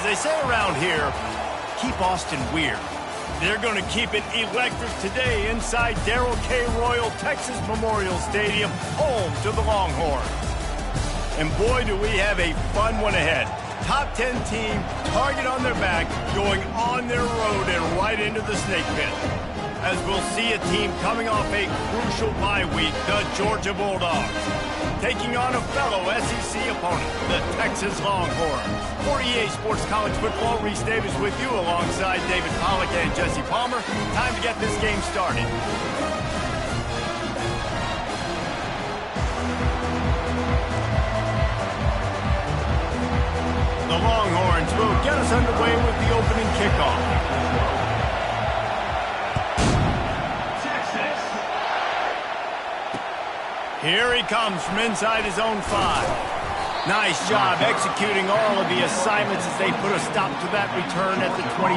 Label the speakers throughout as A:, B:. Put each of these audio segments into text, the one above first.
A: As they say around here, keep Austin weird. They're going to keep it electric today inside Darrell K. Royal Texas Memorial Stadium, home to the Longhorns. And boy, do we have a fun one ahead. Top 10 team, target on their back, going on their road and right into the snake pit. As we'll see a team coming off a crucial bye week, the Georgia Bulldogs, taking on a fellow SEC opponent, the Texas Longhorns. For EA Sports College Football, Reese Davis with you alongside David Pollack and Jesse Palmer. Time to get this game started. The Longhorns will get us underway with the opening kickoff. Here he comes from inside his own 5. Nice job executing all of the assignments as they put a stop to that return at the 22.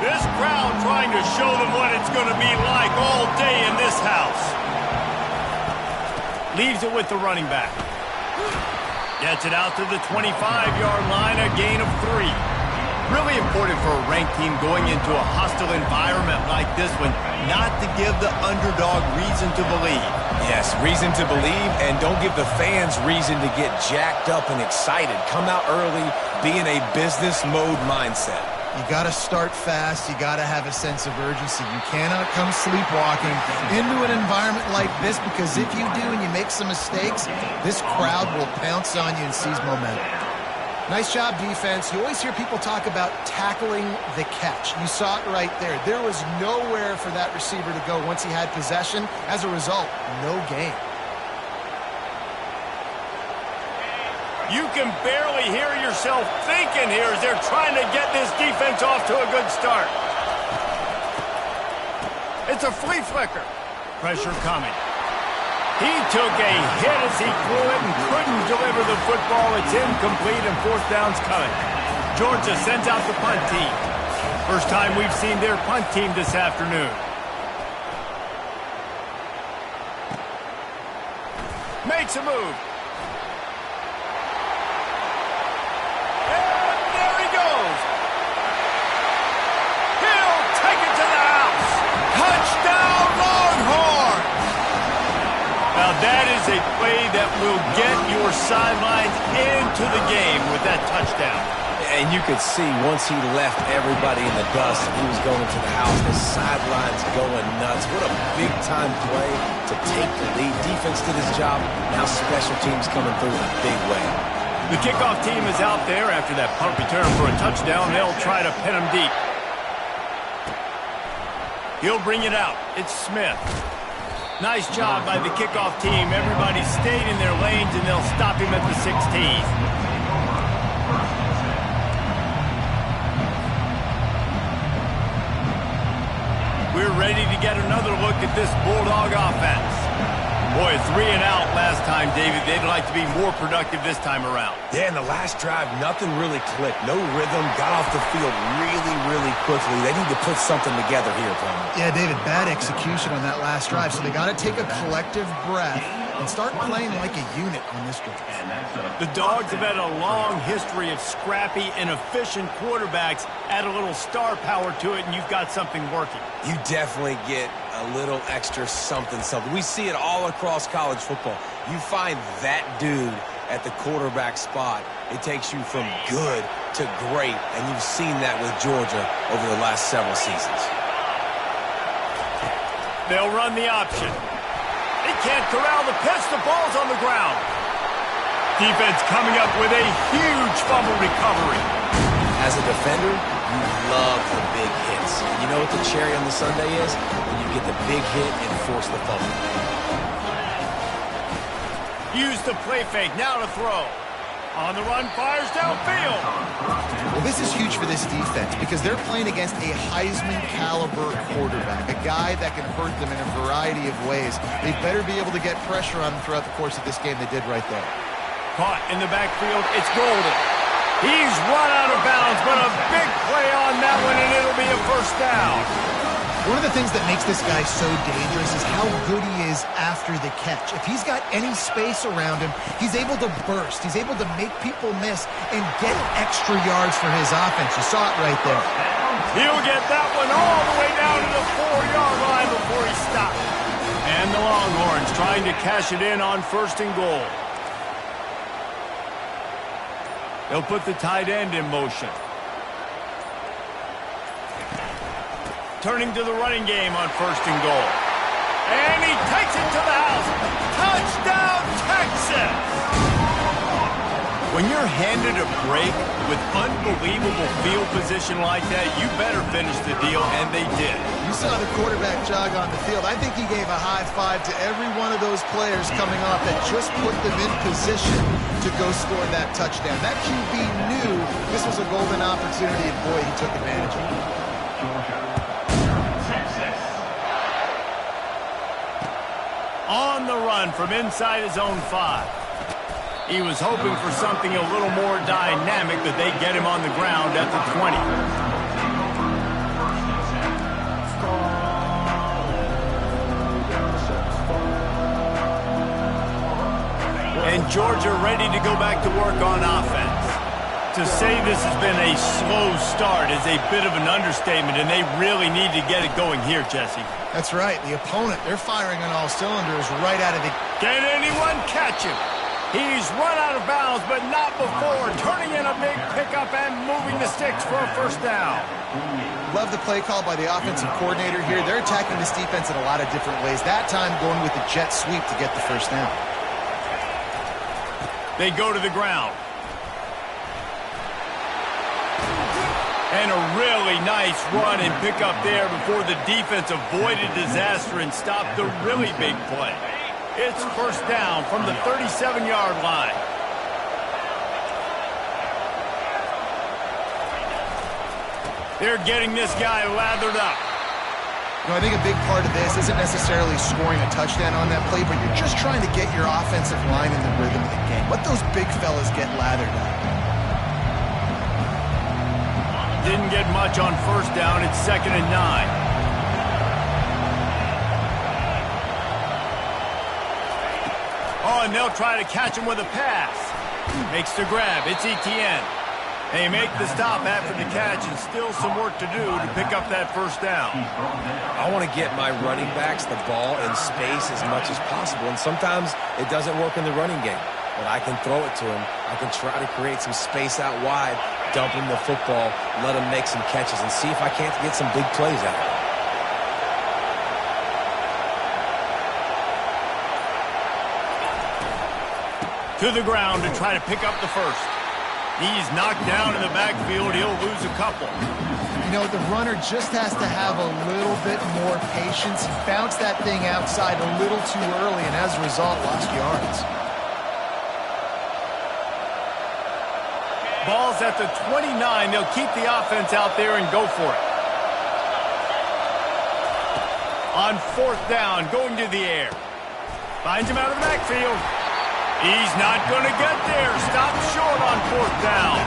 A: This crowd trying to show them what it's going to be like all day in this house. Leaves it with the running back. Gets it out to the 25-yard line, a gain of 3. Really important for a ranked team going into a hostile environment like this one, not to give the underdog reason to believe.
B: Yes, reason to believe, and don't give the fans reason to get jacked up and excited. Come out early, be in a business mode mindset.
C: You got to start fast. You got to have a sense of urgency. You cannot come sleepwalking into an environment like this, because if you do and you make some mistakes, this crowd will pounce on you and seize momentum. Nice job, defense. You always hear people talk about tackling the catch. You saw it right there. There was nowhere for that receiver to go once he had possession. As a result, no gain.
A: You can barely hear yourself thinking here as they're trying to get this defense off to a good start. It's a flea flicker. Pressure coming. He took a hit as he threw it and couldn't deliver the football. It's incomplete and 4th down's coming. Georgia sends out the punt team. First time we've seen their punt team this afternoon. Makes a move. And there he goes. He'll take it to the house. Touchdown, Longhorns! Now that is a play that will get your sidelines into the game with that touchdown.
B: And you could see once he left everybody in the dust, he was going to the house, the sidelines going nuts. What a big-time play to take the lead. Defense did his job. Now special teams coming through in a big way.
A: The kickoff team is out there after that punt return for a touchdown. They'll try to pin him deep. He'll bring it out. It's Smith. Nice job by the kickoff team. Everybody stayed in their lanes, and they'll stop him at the 16. We're ready to get another look at this Bulldog offense. Boy, 3 and out last time, David. They'd like to be more productive this time around.
B: Yeah, in the last drive, nothing really clicked. No rhythm. Got off the field really quickly. They need to put something together here, Palmer.
C: Yeah, David, bad execution on that last drive. So they got to take a collective breath and start playing like a unit on this drive.
A: The Dogs have had a long history of scrappy and efficient quarterbacks. Add a little star power to it, and you've got something working.
B: You definitely get a little extra something. We see it all across college football. You find that dude at the quarterback spot, it takes you from good to great, and you've seen that with Georgia over the last several seasons.
A: They'll run the option. They can't corral the pitch. The ball's on the ground. Defense coming up with a huge fumble recovery.
B: As a defender, you love the big hits. You know what the cherry on the sundae is? When you get the big hit and force the fumble.
A: Use the play fake. Now to throw. On the run, fires downfield.
C: Well, this is huge for this defense because they're playing against a Heisman-caliber quarterback, a guy that can hurt them in a variety of ways. They better be able to get pressure on him throughout the course of this game. They did right there.
A: Caught in the backfield. It's Golden. He's run out of bounds, but a big play on that one, and it'll be a first down.
C: One of the things that makes this guy so dangerous is how good he is after the catch. If he's got any space around him, he's able to burst. He's able to make people miss and get extra yards for his offense. You saw it right there.
A: He'll get that one all the way down to the 4-yard line before he stops. And the Longhorns trying to cash it in on 1st and goal. They'll put the tight end in motion. Turning to the running game on 1st and goal. And he takes it to the house. Touchdown, Texas! When you're handed a break with unbelievable field position like that, you better finish the deal, and they did.
C: You saw the quarterback jog on the field. I think he gave a high five to every one of those players coming off that just put them in position to go score that touchdown. That QB knew this was a golden opportunity, and boy, he took advantage of it.
A: On the run from inside his own 5. He was hoping for something a little more dynamic, but they get him on the ground at the 20. And Georgia ready to go back to work on offense. To say this has been a slow start is a bit of an understatement, and they really need to get it going here, Jesse.
C: That's right. The opponent, they're firing on all cylinders right out of the...
A: Can anyone catch him? He's run out of bounds, but not before turning in a big pickup and moving the sticks for a 1st down.
C: Love the play call by the offensive coordinator here. They're attacking this defense in a lot of different ways. That time going with the jet sweep to get the 1st down.
A: They go to the ground. And a really nice run and pick up there before the defense avoided disaster and stopped the really big play. It's 1st down from the 37-yard line. They're getting this guy lathered up.
C: You know, I think a big part of this isn't necessarily scoring a touchdown on that play, but you're just trying to get your offensive line in the rhythm of the game. Let those big fellas get lathered up.
A: Didn't get much on 1st down. It's 2nd and 9. Oh, and they'll try to catch him with a pass. Makes the grab. It's Etienne. They make the stop after the catch, and still some work to do to pick up that 1st down.
B: I want to get my running backs the ball in space as much as possible, and sometimes it doesn't work in the running game. But I can throw it to him. I can try to create some space out wide, dump him the football, let him make some catches, and see if I can't get some big plays out of it.
A: To the ground to try to pick up the 1st. He's knocked down in the backfield. He'll lose a couple.
C: You know, the runner just has to have a little bit more patience. He bounced that thing outside a little too early, and as a result, lost yards.
A: Ball's at the 29. They'll keep the offense out there and go for it. On 4th down, going to the air. Finds him out of the backfield. He's not going to get there. Stopped short on 4th down.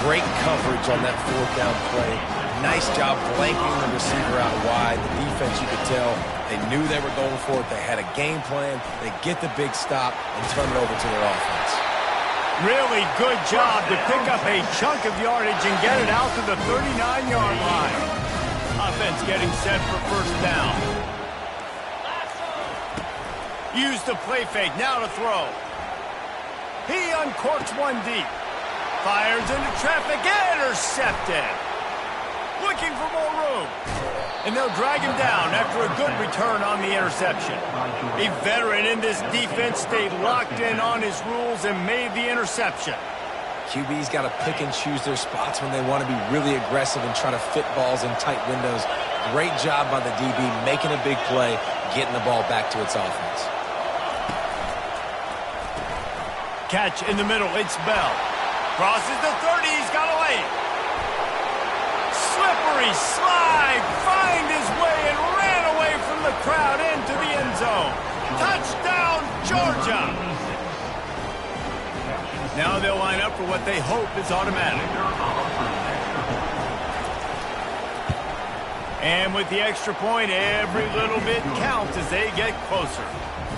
B: Great coverage on that 4th down play. Nice job blanking the receiver out wide. The defense, you could tell, they knew they were going for it. They had a game plan. They get the big stop and turn it over to their offense.
A: Really good job to pick up a chunk of yardage and get it out to the 39-yard line. Offense getting set for 1st down. Use the play fake. Now to throw. He uncorks one deep. Fires into traffic. Intercepted. Looking for more room. And they'll drag him down after a good return on the interception. A veteran in this defense stayed locked in on his rules and made the interception.
B: QB's got to pick and choose their spots when they want to be really aggressive and try to fit balls in tight windows. Great job by the DB making a big play, getting the ball back to its offense.
A: Catch in the middle. It's Bell. Crosses the 30. He's got a lane. Slippery slide. Find his way and ran away from the crowd into the end zone. Touchdown, Georgia. Now they'll line up for what they hope is automatic. And with the extra point, every little bit counts as they get closer.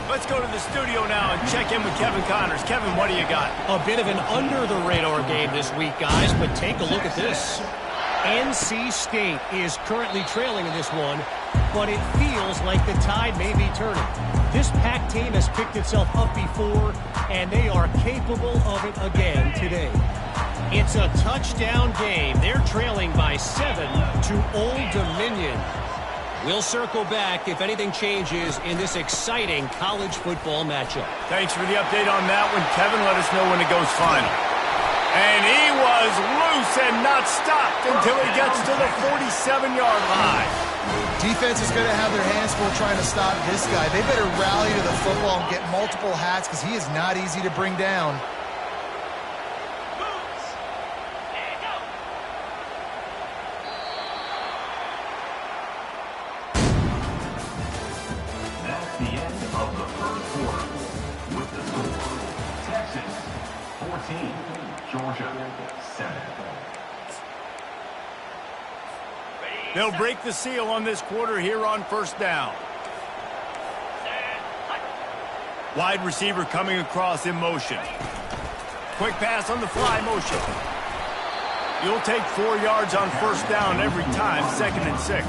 A: Let's go to the studio now and check in with Kevin Connors. Kevin, what do you got?
D: A bit of an under-the-radar game this week, guys, but take a look at this. NC State is currently trailing in this one, but it feels like the tide may be turning. This Pac team has picked itself up before, and they are capable of it again today. It's a touchdown game. They're trailing by 7 to Old Dominion. We'll circle back if anything changes in this exciting college football matchup.
A: Thanks for the update on that one, Kevin. Let us know when it goes final. And he was loose and not stopped until he gets to the 47-yard line.
C: Defense is going to have their hands full trying to stop this guy. They better rally to the football and get multiple hats because he is not easy to bring down.
E: That's the end of the first quarter. With the score, Texas 14, Georgia 7.
A: They'll break the seal on this quarter here on first down. Wide receiver coming across in motion. Quick pass on the fly motion. You'll take 4 yards on first down every time, 2nd and 6.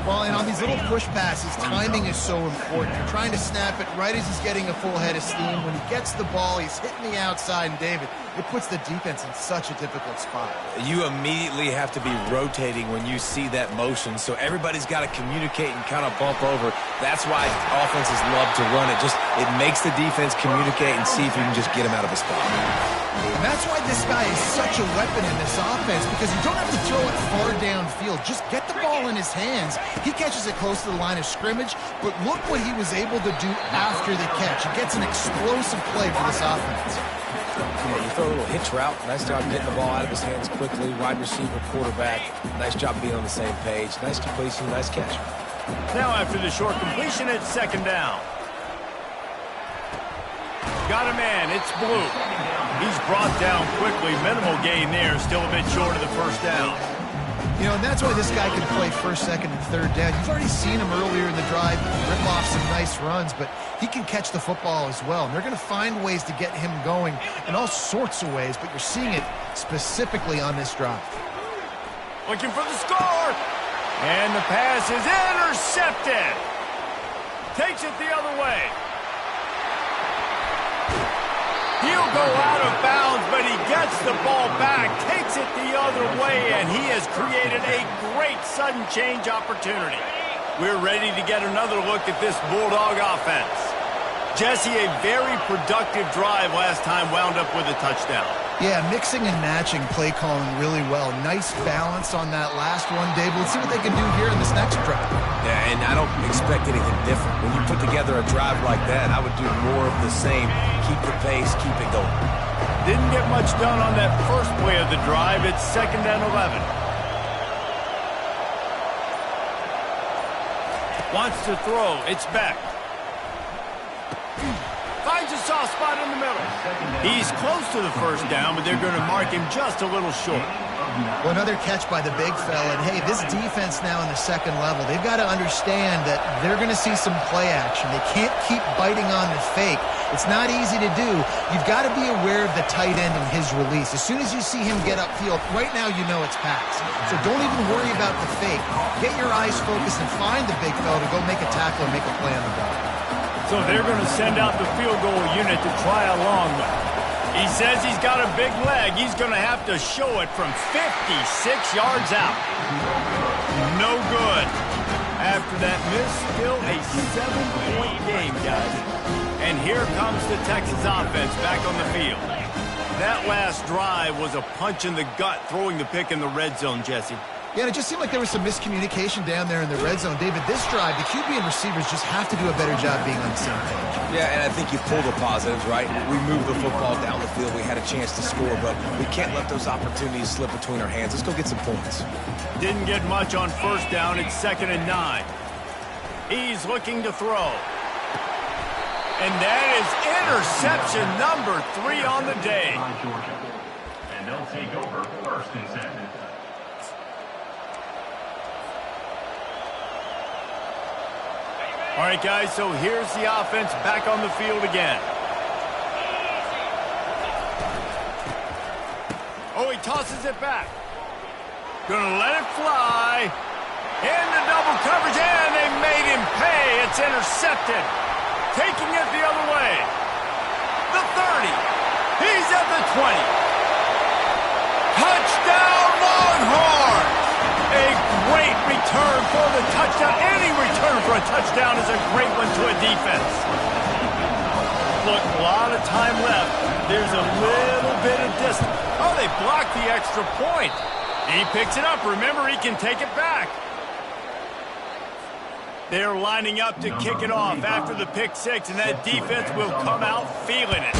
C: Well, and on these little push passes, timing is so important. You're trying to snap it right as he's getting a full head of steam. When he gets the ball, he's hitting the outside, and David, it puts the defense in such a difficult spot.
B: You immediately have to be rotating when you see that motion, so everybody's got to communicate and kind of bump over. That's why offenses love to run it. It makes the defense communicate and see if you can just get him out of a spot.
C: And that's why this guy is such a weapon in this offense, because you don't have to throw it far downfield. Just get the ball in his hands. He catches it close to the line of scrimmage, but look what he was able to do after the catch. He gets an explosive play for this offense.
B: Yeah, you throw a little hitch route. Nice job getting the ball out of his hands quickly. Wide receiver, quarterback. Nice job being on the same page. Nice completion, nice catch.
A: Now after the short completion, it's 2nd down. Got a man, it's Blue. He's brought down quickly. Minimal gain there, still a bit short of the first down.
C: You know, and that's why this guy can play 1st, 2nd, and 3rd down. You've already seen him earlier in the drive rip off some nice runs, but he can catch the football as well. And they're going to find ways to get him going in all sorts of ways, but you're seeing it specifically on this drive.
A: Looking for the score. And the pass is intercepted. Takes it the other way. He'll go out of bounds, but he gets the ball back, takes it the other way, and he has created a great sudden change opportunity. We're ready to get another look at this Bulldog offense. Jesse, a very productive drive last time wound up with a touchdown.
C: Yeah, mixing and matching play calling really well. Nice balance on that last one, Dave. Let's see what they can do here in this next drive.
B: Yeah, and I don't expect anything different. When you put together a drive like that, I would do more of the same. Keep the pace, keep it going.
A: Didn't get much done on that first play of the drive. It's 2nd and 11. Wants to throw. It's Beck. Finds a soft spot in the middle. He's close to the first down, but they're going to mark him just a little short.
C: Well, another catch by the big fella. And, hey, this defense now in the 2nd level, they've got to understand that they're going to see some play action. They can't keep biting on the fake. It's not easy to do. You've got to be aware of the tight end and his release. As soon as you see him get upfield, right now you know it's pass. So don't even worry about the fake. Get your eyes focused and find the big fella to go make a tackle or make a play on the ball.
A: So they're going to send out the field goal unit to try a long one. He says he's got a big leg. He's going to have to show it from 56 yards out. No good. After that miss, still a 7-point game, guys. And here comes the Texas offense back on the field. That last drive was a punch in the gut, throwing the pick in the red zone, Jesse.
C: Yeah, and it just seemed like there was some miscommunication down there in the red zone. David, this drive, the QB and receivers just have to do a better job being on the same page.
B: Yeah, and I think you pull the positives, right? We moved the football down the field. We had a chance to score, but we can't let those opportunities slip between our hands. Let's go get some points.
A: Didn't get much on first down. It's 2nd and 9. He's looking to throw. And that is interception number 3 on the day.
E: Georgia. And they'll take over 1st and 2nd.
A: All right, guys, so here's the offense back on the field again. Oh, he tosses it back. Gonna let it fly. Into double coverage, and they made him pay. It's intercepted. Taking it the other way. The 30. He's at the 20. Touchdown, Longhorns! A great return for the touchdown. Any return for a touchdown is a great one to a defense. Look, a lot of time left. There's a little bit of distance. Oh, they blocked the extra point. He picks it up. Remember, he can take it back. They're lining up to kick it off after the pick six, and that defense will come out feeling it.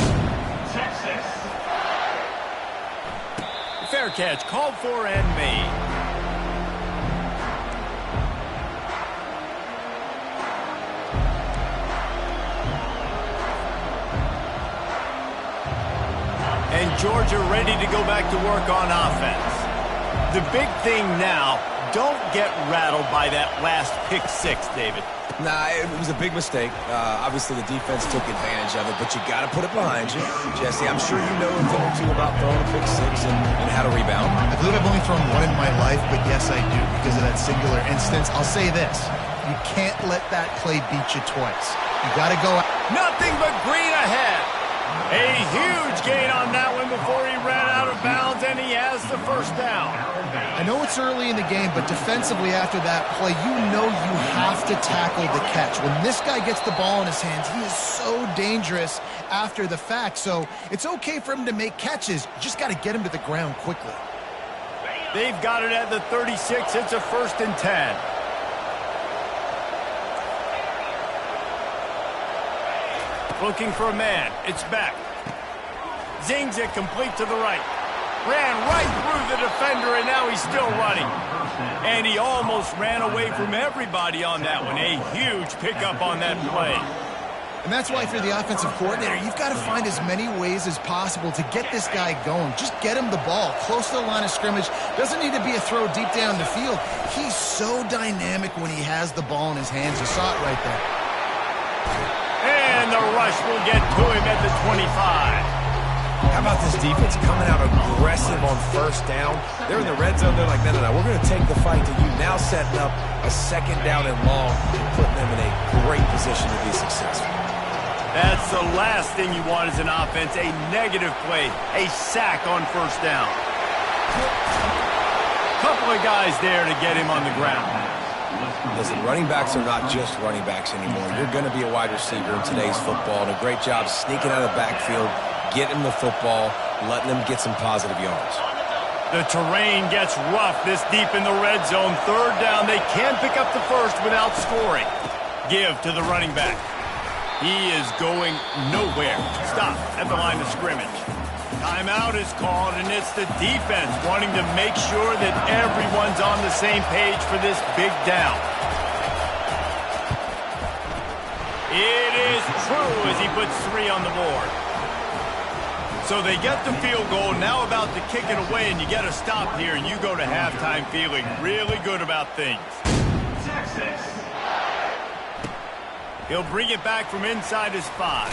E: Texas.
A: Fair catch, called for and made. And Georgia ready to go back to work on offense. The big thing now, don't get rattled by that last pick six, David.
B: Nah, it was a big mistake. Obviously, the defense took advantage of it, but you got to put it behind you. Jesse, I'm sure you know a thing or two about throwing a pick six and how to rebound.
C: I believe I've only thrown one in my life, but yes, I do because of that singular instance. I'll say this. You can't let that play beat you twice. You got to go out.
A: Nothing but green ahead. A huge gain on that one before he ran out of bounds, and he has the first down.
C: I know it's early in the game, but defensively after that play, you know you have to tackle the catch. When this guy gets the ball in his hands, he is so dangerous after the fact. So it's okay for him to make catches. You just got to get him to the ground quickly.
A: They've got it at the 36. It's a 1st and 10. Looking for a man. It's back. Zings it complete to the right. Ran right through the defender, and now he's still running. And he almost ran away from everybody on that one. A huge pickup on that play.
C: And that's why for the offensive coordinator, you've got to find as many ways as possible to get this guy going. Just get him the ball close to the line of scrimmage. Doesn't need to be a throw deep down the field. He's so dynamic when he has the ball in his hands. You saw it right there.
A: And the rush will get to him at the 25.
B: How about this defense coming out aggressive on first down? They're in the red zone. They're like, no, we're going to take the fight to you. Now setting up a 2nd down and long and putting them in a great position to be successful.
A: That's the last thing you want as an offense, a negative play, a sack on first down. Couple of guys there to get him on the ground.
B: Listen, running backs are not just running backs anymore. You're going to be a wide receiver in today's football, and a great job sneaking out of the backfield, getting the football, letting them get some positive yards.
A: The terrain gets rough this deep in the red zone. 3rd down, they can pick up the first without scoring. Give to the running back. He is going nowhere. Stop at the line of scrimmage. Timeout is called, and it's the defense wanting to make sure that everyone's on the same page for this big down. It is true as he puts 3 on the board. So they get the field goal, now about to kick it away, and you get a stop here, and you go to halftime feeling really good about things.
E: Texas.
A: He'll bring it back from inside his 5.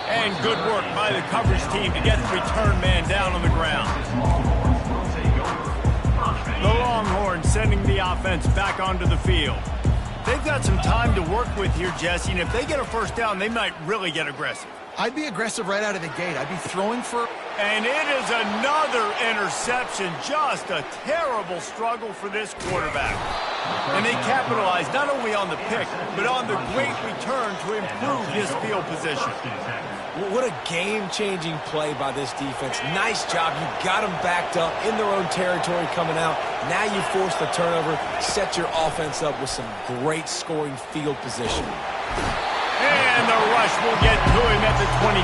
A: And good work by the coverage team to get the return man down on the ground. The Longhorns sending the offense back onto the field. They've got some time to work with here, Jesse, and if they get a first down, they might really get aggressive.
C: I'd be aggressive right out of the gate. I'd be throwing for...
A: And it is another interception. Just a terrible struggle for this quarterback. And they capitalized not only on the pick, but on the great return to improve his field position.
B: What a game-changing play by this defense. Nice job. You got them backed up in their own territory coming out. Now you force the turnover, set your offense up with some great scoring field position.
A: And the rush will get to him at the 25.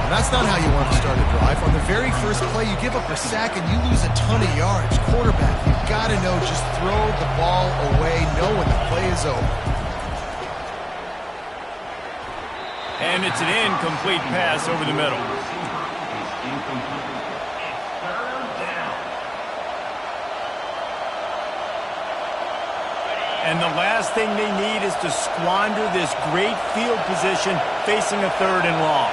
C: That's not how you want to start a drive. On the very first play, you give up a sack and you lose a ton of yards. Quarterback, you've got to know, just throw the ball away, know when the play is over.
A: And it's an incomplete pass over the middle. And the last thing they need is to squander this great field position facing a 3rd and long.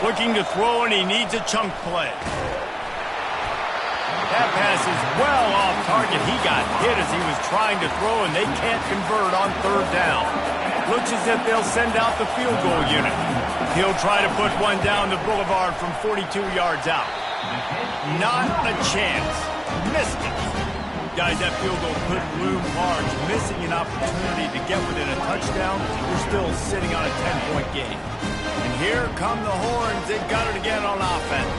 A: Looking to throw, and he needs a chunk play. That pass is well off target. He got hit as he was trying to throw, and they can't convert on 3rd down. Looks as if they'll send out the field goal unit. He'll try to put one down the boulevard from 42 yards out. Not a chance. Missed it. Guys, that field goal could loom large. Missing an opportunity to get within a touchdown. We're still sitting on a 10-point game. And here come the Horns. They got it again on offense.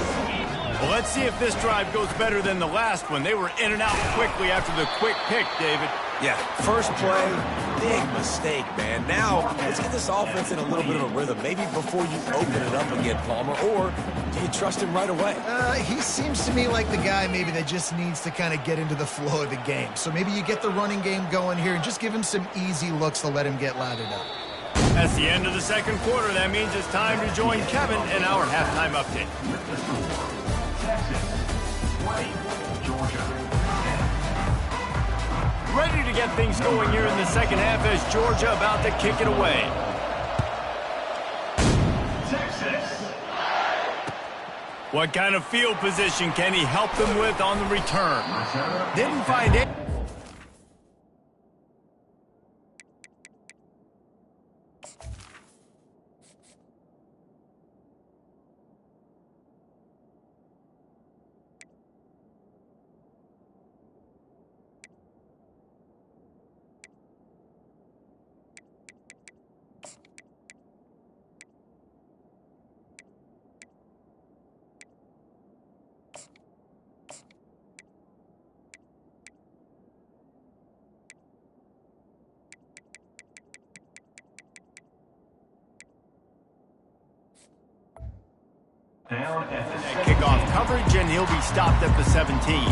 A: Well, let's see if this drive goes better than the last one. They were in and out quickly after the quick pick, David.
B: Yeah, first play, big mistake, man. Now, let's get this offense in a little bit of a rhythm. Maybe before you open it up again, Palmer, or do you trust him right away?
C: He seems to me like the guy maybe that just needs to kind of get into the flow of the game. So maybe you get the running game going here and just give him some easy looks to let him get lathered up.
A: That's the end of the 2nd quarter. That means it's time to join Kevin in our halftime update.
E: Texas 20, Georgia 10.
A: Ready to get things going here in the 2nd half as Georgia about to kick it away.
E: Texas.
A: What kind of field position can he help them with on the return? Didn't find it.
E: Down at the
A: Kickoff coverage, and he'll be stopped at the 17.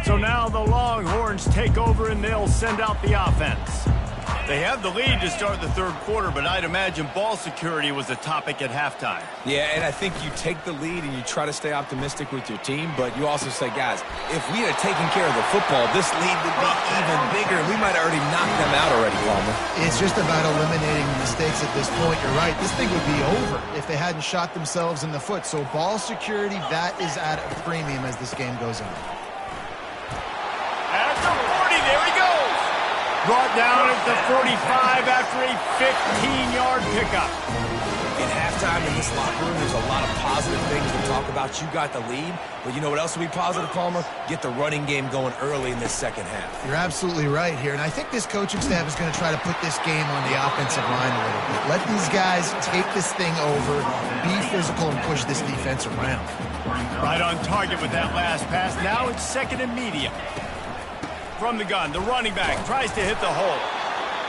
A: So now the Longhorns take over, and they'll send out the offense. They have the lead to start the 3rd quarter, but I'd imagine ball security was a topic at halftime.
B: Yeah, and I think you take the lead and you try to stay optimistic with your team, but you also say, guys, if we had taken care of the football, this lead would be even bigger. We might have already knocked them out already, Palmer.
C: It's just about eliminating the mistakes at this point. You're right. This thing would be over if they hadn't shot themselves in the foot. So ball security, that is at a premium as this game goes on.
A: At the 40, there he goes. Brought down at the 45 after a 15-yard pickup.
B: In halftime in this locker room, there's a lot of positive things to talk about. You got the lead, but you know what else will be positive, Palmer? Get the running game going early in this 2nd half.
C: You're absolutely right here, and I think this coaching staff is going to try to put this game on the offensive line a little bit. Let these guys take this thing over, be physical, and push this defense around.
A: Right on target with that last pass. Now it's 2nd and medium. From the gun, the running back tries to hit the hole.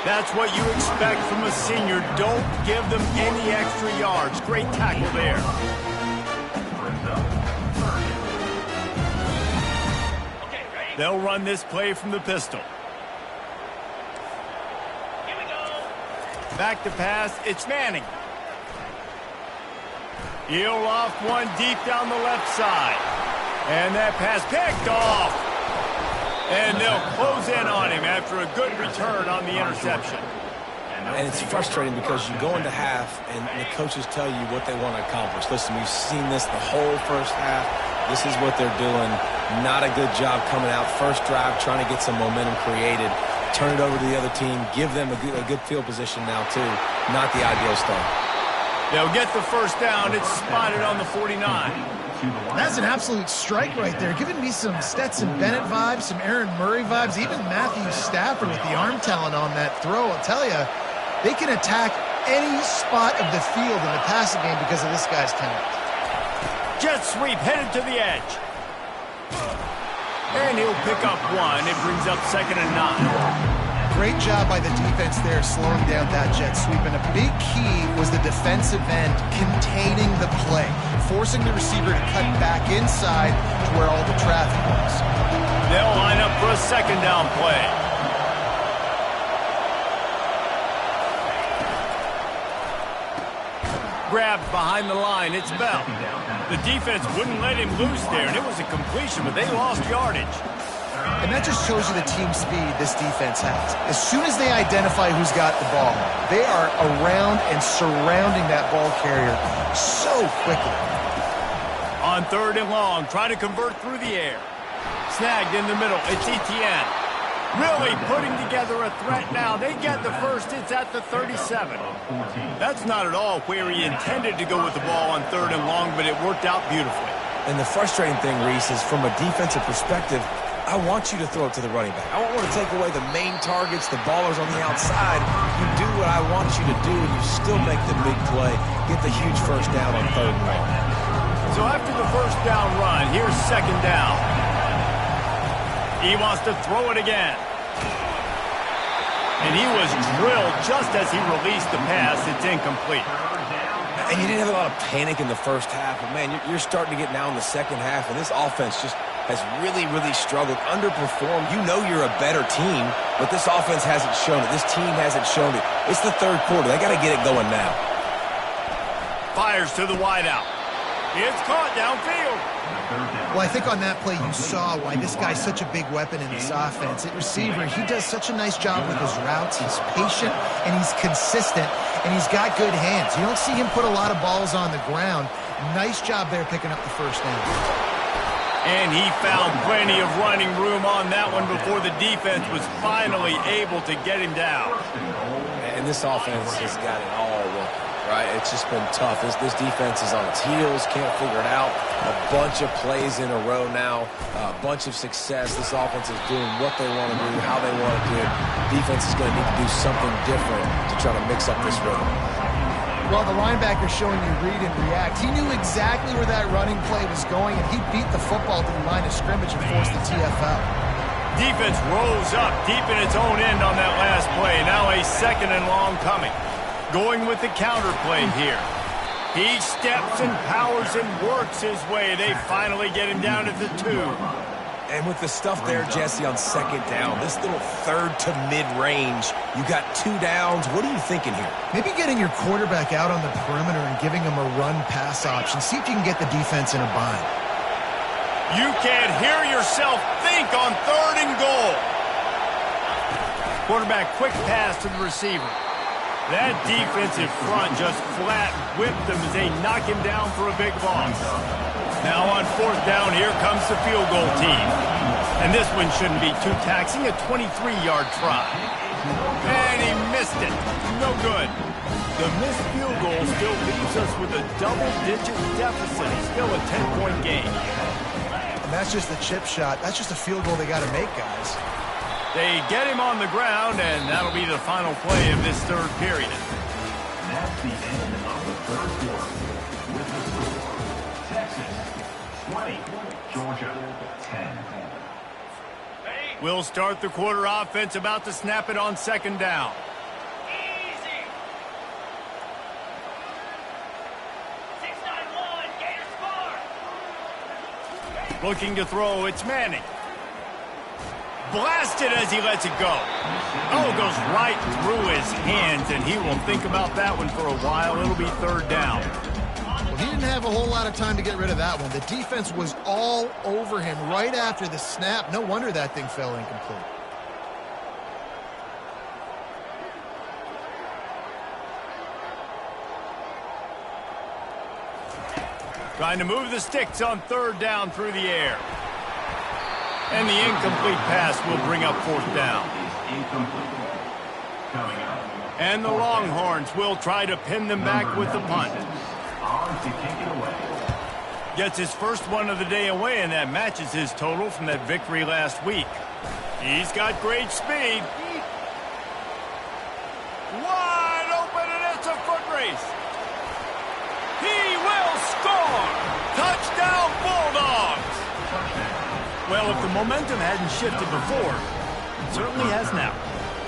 A: That's what you expect from a senior. Don't give them any extra yards. Great tackle there. They'll run this play from the pistol. Here we go. Back to pass. It's Manning. He'll off one deep down the left side. And that pass picked off. And they'll close in on him after a good return on the interception.
B: And it's frustrating because you go into half and the coaches tell you what they want to accomplish. Listen, we've seen this the whole first half. This is what they're doing. Not a good job coming out. First drive, trying to get some momentum created. Turn it over to the other team. Give them a good field position now, too. Not the ideal start.
A: They'll get the first down. It's spotted on the 49.
C: That's an absolute strike right there. Giving me some Stetson Bennett vibes, some Aaron Murray vibes, even Matthew Stafford with the arm talent on that throw. I'll tell you, they can attack any spot of the field in the passing game because of this guy's talent.
A: Jet sweep headed to the edge. And he'll pick up one. It brings up 2nd and 9.
C: Great job by the defense there, slowing down that jet sweep. And a big key was the defensive end containing the play, forcing the receiver to cut back inside to where all the traffic was.
A: They'll line up for a 2nd down play. grabbed behind the line. It's Bell. The defense wouldn't let him loose there, and it was a completion, but they lost yardage.
C: And that just shows you the team speed this defense has. As soon as they identify who's got the ball, they are around and surrounding that ball carrier so quickly.
A: On 3rd and long, trying to convert through the air. Snagged in the middle. It's Etienne. Really putting together a threat now. They get the first. It's at the 37. That's not at all where he intended to go with the ball on 3rd and long, but it worked out beautifully.
B: And the frustrating thing, Reese, is from a defensive perspective, I want you to throw it to the running back. I don't want to take away the main targets, the ballers on the outside. You do what I want you to do, and you still make the big play, get the huge first down on 3rd and long.
A: So after the first down run, here's 2nd down. He wants to throw it again. And he was drilled just as he released the pass. It's incomplete.
B: And you didn't have a lot of panic in the first half, but, man, you're starting to get now in the second half, and this offense just has really, really struggled, underperformed. You know you're a better team, but this offense hasn't shown it. This team hasn't shown it. It's the 3rd quarter. They got to get it going now.
A: Fires to the wideout. It's caught downfield.
C: Well, I think on that play you saw why this guy's such a big weapon in this offense. At receiver, he does such a nice job with his routes. He's patient, and he's consistent, and he's got good hands. You don't see him put a lot of balls on the ground. Nice job there picking up the first down.
A: And he found plenty of running room on that one before the defense was finally able to get him down.
B: And this offense has got it all working, right? It's just been tough. This defense is on its heels, can't figure it out. A bunch of plays in a row now, a bunch of success. This offense is doing what they want to do, how they want to do it. Defense is going to need to do something different to try to mix up this rhythm.
C: Well, the linebacker showing you read and react. He knew exactly where that running play was going, and he beat the football to the line of scrimmage and forced the TFL.
A: Defense rolls up deep in its own end on that last play. Now a 2nd and long coming. Going with the counter play here. He steps and powers and works his way. They finally get him down at the 2.
B: And with the stuff there, Jesse, on 2nd down, this little 3rd to mid-range, you got 2 downs. What are you thinking here?
C: Maybe getting your quarterback out on the perimeter and giving him a run-pass option. See if you can get the defense in a bind.
A: You can't hear yourself think on 3rd and goal. Quarterback quick pass to the receiver. That defensive front just flat whipped him as they knock him down for a big loss. Now on 4th down, here comes the field goal team. And this one shouldn't be too taxing, a 23-yard try. And he missed it. No good. The missed field goal still leaves us with a double-digit deficit. Still a 10-point game.
C: And that's just the chip shot. That's just a field goal they got to make, guys.
A: They get him on the ground, and that'll be the final play of this 3rd period.
E: That's the end of the 3rd quarter. With the score, Texas 20, Georgia 10.
A: We'll start the quarter. Offense about to snap it on 2nd down.
F: Easy. 6-9-1, Gators score.
A: Looking to throw, it's Manning. Blasted as he lets it go. Oh, it goes right through his hands, and he will think about that one for a while. It'll be 3rd down.
C: Well, he didn't have a whole lot of time to get rid of that one. The defense was all over him right after the snap. No wonder that thing fell incomplete.
A: Trying to move the sticks on 3rd down through the air. And the incomplete pass will bring up 4th down. And the Longhorns will try to pin them back with the punt. Gets his first one of the day away, and that matches his total from that victory last week. He's got great speed. Wide open, and it's a foot race. He will score! Touchdown, Bulldogs! Well, if the momentum hadn't shifted before, it certainly has now.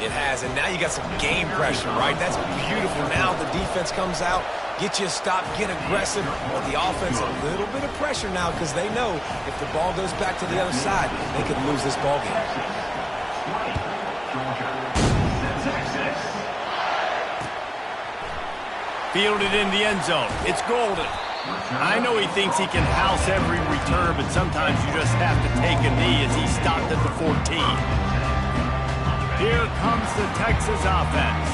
B: It has, and now you got some game pressure, right? That's beautiful. Now the defense comes out, get you a stop, get aggressive, but the offense a little bit of pressure now because they know if the ball goes back to the other side, they could lose this ball game.
A: Fielded in the end zone. It's Golden. I know he thinks he can house every return, but sometimes you just have to take a knee as he stopped at the 14. Here comes the Texas offense.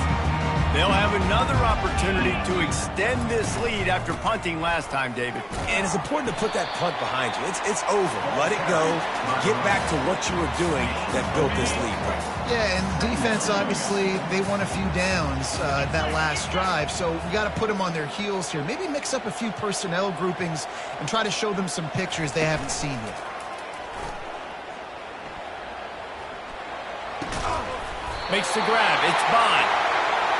A: They'll have another opportunity to extend this lead after punting last time, David.
B: And it's important to put that punt behind you. It's over. Let it go. Get back to what you were doing that built this lead.
C: Yeah, and defense, obviously, they won a few downs that last drive, so we got to put them on their heels here. Maybe mix up a few personnel groupings and try to show them some pictures they haven't seen yet.
A: Makes the grab. It's Bond.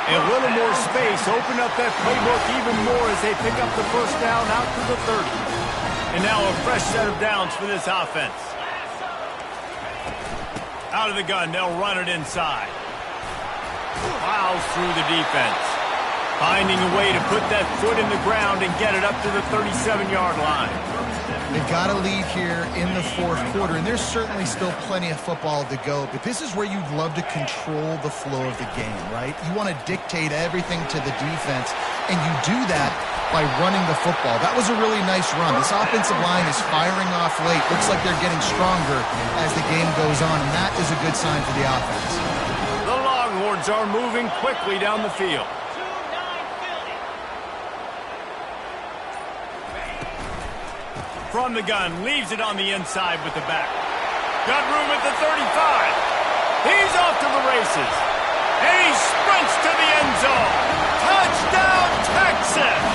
A: A little more space. Open up that playbook even more as they pick up the first down out to the 30. And now a fresh set of downs for this offense. Out of the gun, they'll run it inside. Plows through the defense. Finding a way to put that foot in the ground and get it up to the 37-yard line.
C: They've got a lead here in the fourth quarter, and there's certainly still plenty of football to go, but this is where you'd love to control the flow of the game, right? You want to dictate everything to the defense, and you do that by running the football. That was a really nice run. This offensive line is firing off late. Looks like they're getting stronger as the game goes on, and that is a good sign for the offense.
A: The Longhorns are moving quickly down the field. From the gun, leaves it on the inside with the back. Got room at the 35. He's off to the races. And he sprints to the end zone. Touchdown, Texas!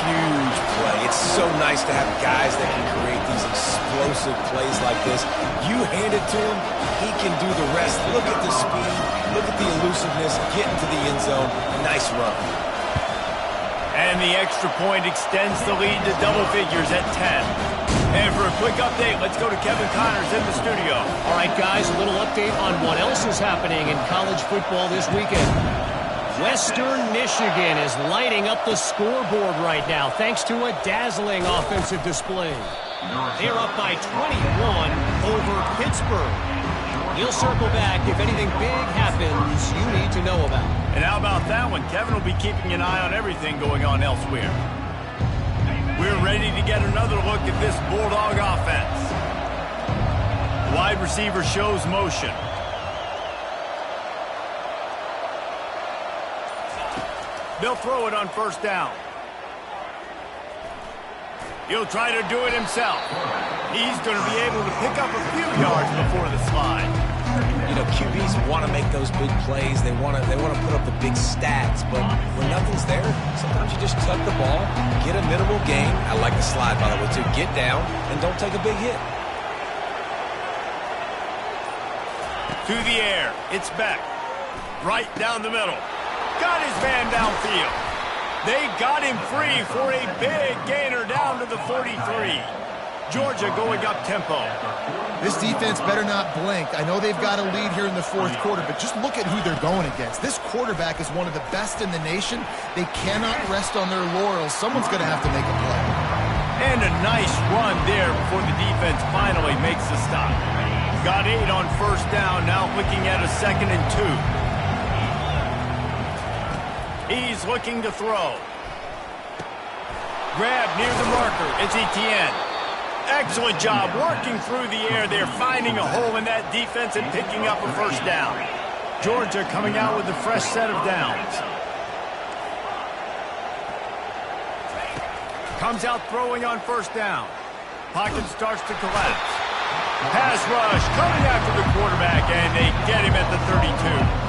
B: Huge play. It's so nice to have guys that can create these explosive plays like this. You hand it to him, he can do the rest. Look at the speed. Look at the elusiveness. Get into the end zone. Nice run.
A: And the extra point extends the lead to double figures at 10. And for a quick update, let's go to Kevin Connors in the studio.
D: All right, guys, a little update on what else is happening in college football this weekend. Western Michigan is lighting up the scoreboard right now thanks to a dazzling offensive display. They're up by 21 over Pittsburgh. We'll circle back if anything big happens you need to know about.
A: And how about that one? Kevin will be keeping an eye on everything going on elsewhere. We're ready to get another look at this Bulldog offense. Wide receiver shows motion. They'll throw it on first down. He'll try to do it himself. He's going to be able to pick up a few yards before the slide.
B: You know, QBs want to make those big plays. They want to put up the big stats, but when nothing's there, sometimes you just tuck the ball, get a minimal gain. I like the slide, by the way, too. Get down and don't take a big hit.
A: Through the air, it's Beck. Right down the middle. Got his man downfield. They got him free for a big gainer down to the 43. Georgia going up tempo.
C: This defense better not blink. I know they've got a lead here in the fourth quarter, but just look at who they're going against. This quarterback is one of the best in the nation. They cannot rest on their laurels. Someone's going to have to make a play.
A: And a nice run there before the defense finally makes the stop. Got 8 on first down, now looking at a 2nd and 2. He's looking to throw. Grab near the marker. It's Etienne. Excellent job working through the air there, finding a hole in that defense and picking up a first down. Georgia coming out with a fresh set of downs. Comes out throwing on first down. Pocket starts to collapse. Pass rush coming after the quarterback, and they get him at the 32.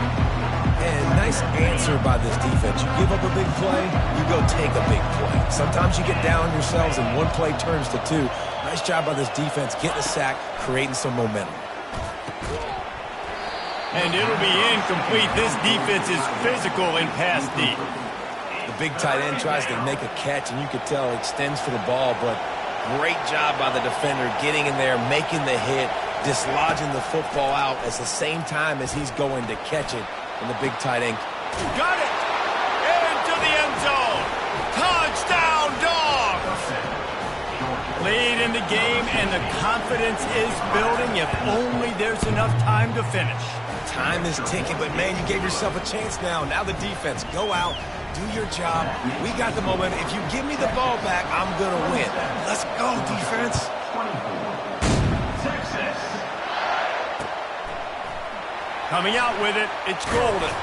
B: And nice answer by this defense. You give up a big play, you go take a big play. Sometimes you get down on yourselves and one play turns to 2. Nice job by this defense, getting a sack, creating some momentum.
A: And it'll be incomplete. This defense is physical and pass deep.
B: The big tight end tries to make a catch, and you could tell extends for the ball, but great job by the defender getting in there, making the hit, dislodging the football out at the same time as he's going to catch it. And the big tight end.
A: Got it! Into the end zone! Touchdown, Dogs! Lead in the game, and the confidence is building if only there's enough time to finish.
B: Time is ticking, but, man, you gave yourself a chance now. Now the defense, go out, do your job. We got the moment. If you give me the ball back, I'm going to win. Let's go, defense.
E: 24, Texas.
A: Coming out with it, it's Golden.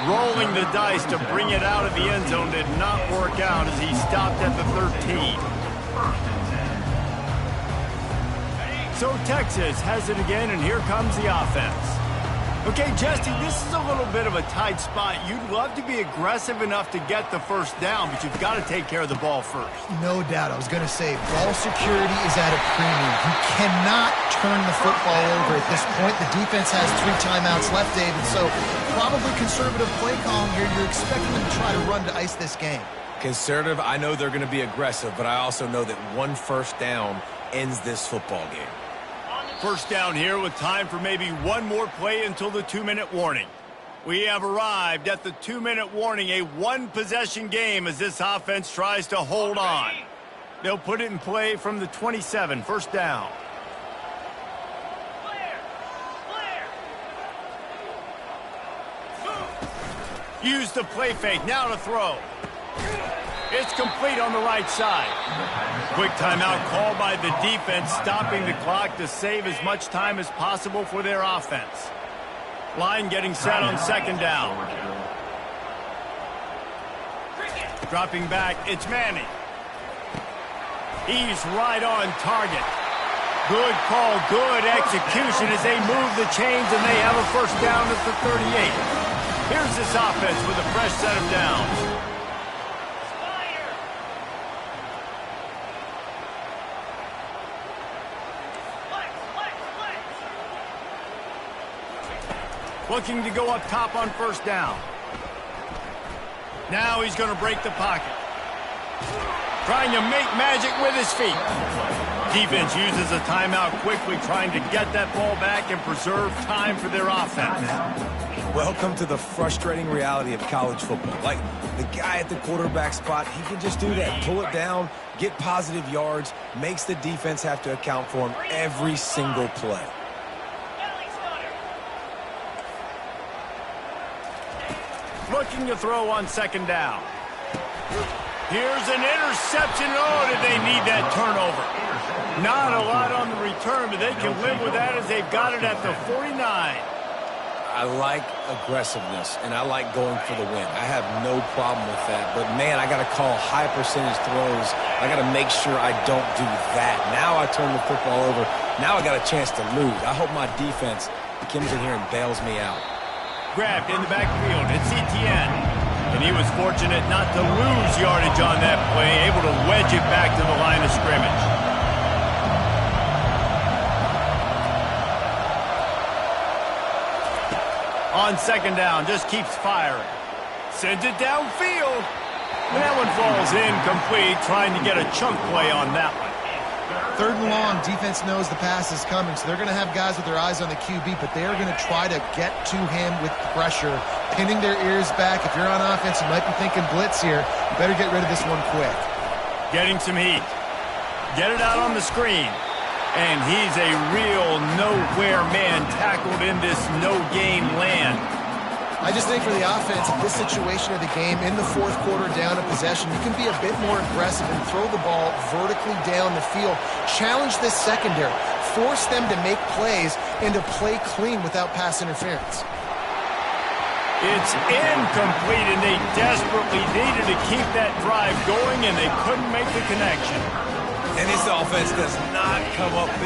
A: Rolling the dice to bring it out of the end zone did not work out as he stopped at the 13. So Texas has it again, and here comes the offense. Okay, Jesse, this is a little bit of a tight spot. You'd love to be aggressive enough to get the first down, but you've got to take care of the ball first.
C: No doubt. I was going to say, ball security is at a premium. You cannot turn the football over at this point. The defense has 3 timeouts left, David, so probably conservative play calling here. You're expecting them to try to run to ice this game.
B: Conservative, I know they're going to be aggressive, but I also know that one first down ends this football game.
A: First down here with time for maybe one more play until the 2-minute warning. We have arrived at the 2-minute warning, a one-possession game as this offense tries to hold on. They'll put it in play from the 27, first down. Use the play fake, now to throw. It's complete on the right side. Quick timeout called by the defense, stopping the clock to save as much time as possible for their offense. Line getting set on second down. Dropping back, it's Manning. He's right on target. Good call, good execution as they move the chains and they have a first down at the 38. Here's this offense with a fresh set of downs. Looking to go up top on first down. Now he's going to break the pocket. Trying to make magic with his feet. Defense uses a timeout quickly, trying to get that ball back and preserve time for their offense.
B: Welcome to the frustrating reality of college football. Like, the guy at the quarterback spot, he can just do that. Pull it down, get positive yards, makes the defense have to account for him every single play.
A: Looking to throw on second down. Here's an interception. Oh, did they need that turnover? Not a lot on the return, but they can live with that as they've got it at the 49.
B: I like aggressiveness, and I like going for the win. I have no problem with that. But, man, I got to call high percentage throws. I got to make sure I don't do that. Now I turn the football over. Now I got a chance to lose. I hope my defense comes in here and bails me out.
A: Grabbed in the backfield. It's Etienne. And he was fortunate not to lose yardage on that play, able to wedge it back to the line of scrimmage. On second down, just keeps firing. Sends it downfield. And that one falls incomplete, trying to get a chunk play on that one.
C: Third and long, defense knows the pass is coming, so they're going to have guys with their eyes on the QB, but they are going to try to get to him with pressure, pinning their ears back. If you're on offense, you might be thinking blitz here. You better get rid of this one quick.
A: Getting some heat. Get it out on the screen. And he's a real nowhere man tackled in this no-gain land.
C: I just think for the offense, in this situation of the game, in the fourth quarter down a possession, you can be a bit more aggressive and throw the ball vertically down the field. Challenge this secondary. Force them to make plays and to play clean without pass interference.
A: It's incomplete, and they desperately needed to keep that drive going, and they couldn't make the connection.
B: And this offense does not come up big.